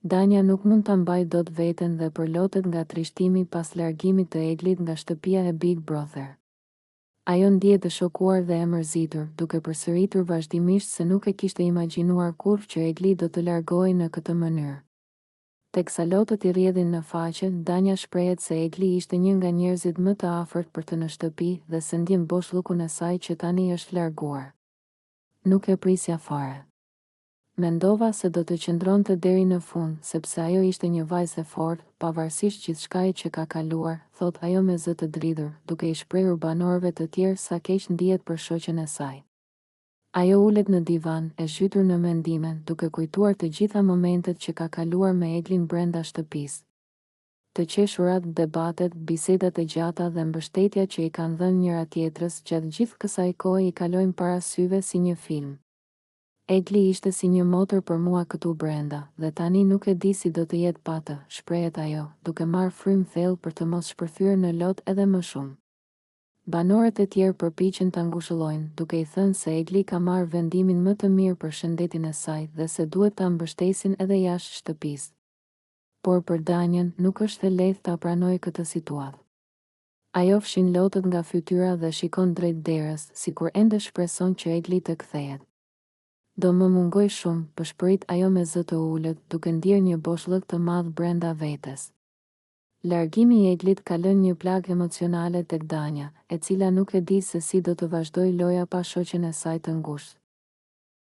Danja nuk mund ta mbajë dot veten dhe përlotet nga trishtimi pas largimit të Eglit nga shtëpia e Big Brother. Ajo ndihet e shokuar dhe e mërzitur, duke përsëritur vazhdimisht se nuk e kishte imagjinuar kurrë që Egli do të largohej në këtë mënyrë. Teksa lotët i rrjedhin në faqe, Danja shprehet se Egli ishte një nga njerëzit më të afërt për të në shtëpi dhe se ndjen boshllukun e saj që tani është larguar. Nuk e prisja fare. Mendova se do të qëndronte deri në fund, sepse ajo ishte një vajzë e fortë, pavarësisht gjithçkaje që ka kaluar, thot ajo me zë të dridhur, duke i shprehur banorëve të tjerë sa keq ndihet për shoqen e saj. Ajo ulet në divan, e zhytur në mendime, duke kujtuar të gjitha momentet që ka kaluar me Eglin brenda shtëpisë. Të qeshurat, debatet, bisedat e gjata dhe mbështetja që i kanë dhënë njëra tjetrës gjatë gjithë kësaj kohe i kalojnë para syve si një film. Egli ishte si një motor për mua këtu brenda, dhe tani nuk e di si do të jetë pa të, shprehet ajo, duke marrë frym thellë për të mos shpërthyer në lot edhe më shumë. Banorët e tjerë përpiqen ta ngushëllojnë, duke i thënë se Egli ka marrë vendimin më të mirë për shëndetin e saj dhe se duhet ta mbështesin edhe jashtë shtëpisë. Por për Danjen nuk është e lehtë ta pranojë këtë situatë. Ajo fshin lotët nga fytyra dhe shikon drejt derës, sikur ende shpreson që Egli të kthehet. Do më mungoj shumë, përshpërit ajo me zë të ulët, duke ndier një boshllëk të madh brenda vetes. Largimi i Eglit ka lënë një plagë emocionale tek Danja, e cila nuk e di se si do të vazhdojë loja pa shoqen e saj të ngushtë.